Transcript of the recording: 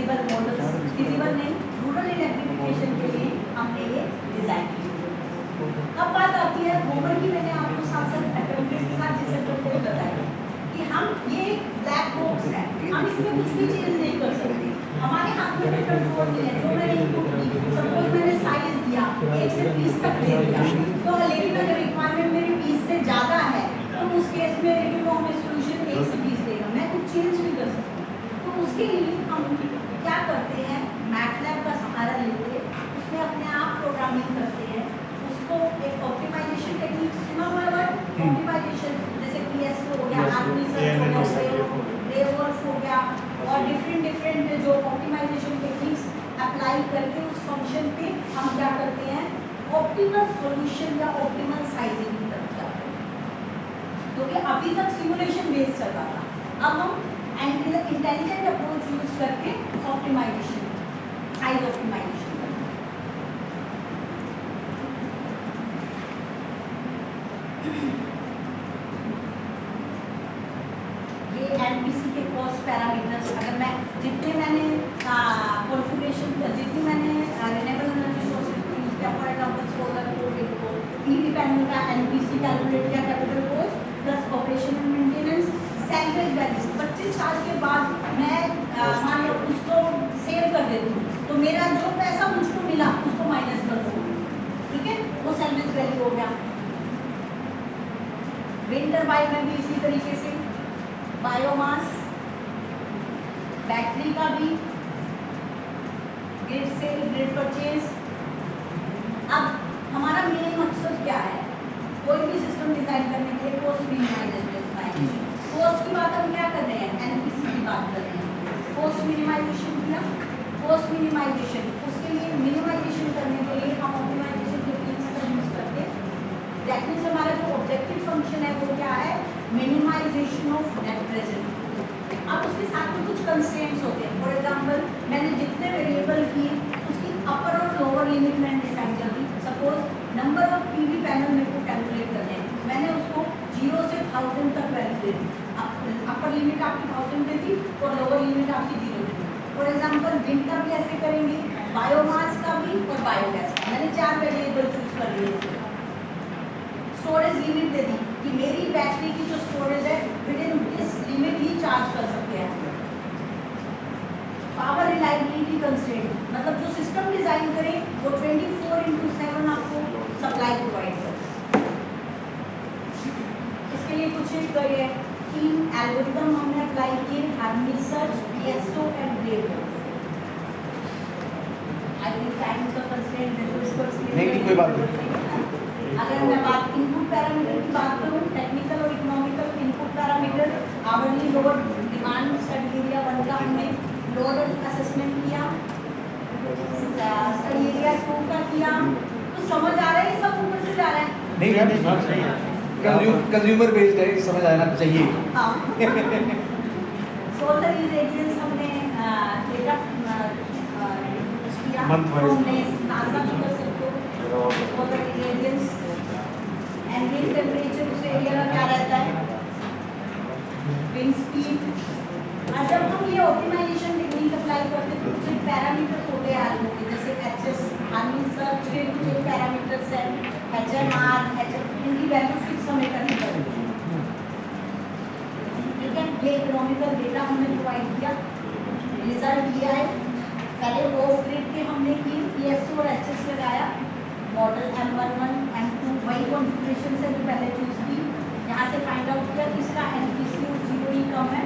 Feasible models, feasible नहीं, rural electrification के लिए हमने ये डिजाइन की। अब बात आती है गोबर की, मैंने आपको साथ साथ अटेम्प्ट के साथ डिसएप्ट को बताया कि हम ये ब्लैक बॉक्स है, हम इसमें कुछ भी चेंज नहीं कर सकते, हमारे हाथ में कोई कंट्रोल नहीं है। जो मैंने इनपुट दी, सपोज मैंने साइज दिया 1 से 30 तक दे दिया, तो लेकिन अगर रिक्वायरमेंट मेरी 20 से ज़्यादा है तो उस केस में लेकिन वो हमें सोल्यूशन 1 से 20 देगा, मैं कुछ चेंज नहीं कर सकती। तो उसके लिए हम क्या करते हैं, मैटलैब का सहारा लेते हैं, उसमें अपने आप प्रोग्रामिंग करते हैं, उसको एक ऑप्टिमाइजेशन टेक्निक सुना हुआ है, ऑप्टिमाइजेशन जैसे PSO हो गया, रेवॉल्फ हो गया, और डिफरेंट जो ऑप्टिमाइजेशन टेक्निक्स अप्लाई करके उस फंक्शन पे हम क्या करते हैं, ऑप्टिमल सॉल्यूशन या ऑप्टिमल साइजिंग की तरफ जाते हैं। तो कि अभी तक सिमुलेशन बेस्ड चल रहा था, अब हम इंटेलिजेंट अप्रोच यूज करके ऑप्टिमाइजेशन, साइज ऑप्टिमाइजेशन ये एनपीसी के कॉस्ट पैरामीटर्स, अगर मैं जितने मैंने कॉन्फ़िगरेशन, जितनी मैंने रिन्यूएबल एनर्जी सोर्सेज को यूज किया, फॉर एग्जांपल सोलर को पीवी पैनल का एनपीसी कैलकुलेट किया, capital cost plus operation and maintenance, salvage value 25 साल के बाद मैं मान लो उसको सेव कर देती हूँ, तो मेरा जो पैसा मुझको मिला उसको माइनस कर दूँगी, ठीक है, वो सैलवेज वैल्यू हो गया। विंड टरबाइन में भी इसी तरीके से बायोमास, बैटरी का भी, ग्रिड से ग्रिड परचेज। अब हमारा मेन मकसद क्या है, कोई भी सिस्टम डिजाइन करने के लिए कॉस्ट मिनिमाइजेशन। कॉस्ट की बात हम क्या कर रहे हैं, एनपीसी की बात कर रहे हैं, कॉस्ट मिनिमाइजेशन किया, कॉस्ट मिनिमाइजेशन, उसके लिए मिनिमाइजेशन करने के लिए हम ऑप्टिमाइजेशन टेक्निक्स का यूज करते हैं। दैट मीन्स हमारा जो ऑब्जेक्टिव फंक्शन है वो क्या है, मिनिमाइजेशन ऑफ नेट प्रेजेंट। अब उसके साथ में कुछ कंस्ट्रेंट्स होते हैं, फॉर एग्जांपल मैंने जितने वेरिएबल किए उसकी अपर और लोअर लिमिट मैंने डिफाइन कर दी। Suppose number of PV panel मेरे को कैलकुलेट करने हैं, मैंने उसको 0 से 1000 तक वैल्यू दे दी, अपर लिमिट आपकी 1000 दे दी और लोअर लिमिट आपकी 0 दे दी। फॉर एग्जांपल विंड का भी ऐसे करेंगे, बायोमास का भी और बायोगैस का, मैंने 4 वेरिएबल चूज कर लिए। स्टोरेज लिमिट दे दी कि मेरी बैटरी की जो स्टोरेज है with in this limit he charge कर सकते हैं। पावर रिलायबिलिटी कंस्ट्रेंट, मतलब जो सिस्टम डिजाइन करें वो 24/7 आपको सप्लाई प्रोवाइड करे। इसके लिए कुछ ये 3 एल्गोरिथम हमने अप्लाई किए, harmony search, PSO and grade. I think time का कंस्ट्रेंट है तो इसको नहीं कोई बात नहीं। अगर मैं बात इनपुट पैरामीटर की बात करूँ, टेक्निकल और economical input parameter, hourly load, demand study area 1 का हमने लोड असेसमेंट किया, स्टडी एरिया 2 का किया। तो समझ आ रहा है, सब ऊपर से जा रहा है? नहीं बात सही है, कंज्यूमर बेस्ड है, समझ आना चाहिए। हाँ सोलर इरेडियंस हमने डेटा किया, हमने नासा भी कर सकते हो, सोलर इरेडियंस एंबिएंट टेम्परेचर उस एरिया का क्या रहता है, विंड स्पीड। और जब हम ये ऑप्टिमाइजेशन टेक्निक अप्लाई करते हैं तो कुछ पैरामीटर्स होते हैं आलू के, जैसे एचएस, हार्मनी सर्च के कुछ पैरामीटर्स हैं, एचएमआर, इनकी वैल्यू फिक्स हमें करनी पड़ती है, ठीक है। ये इकोनॉमिकल डेटा हमने प्रोवाइड किया, रिजल्ट दिया है। पहले ऑफ ग्रिड के हमने की, PSO और एचएस लगाया, मॉडल M11 M2 वही कॉन्फ़िगरेशन से जो पहले चूज की, यहाँ से फाइंड आउट किया किसका एनपीसी और 0 ही कम है,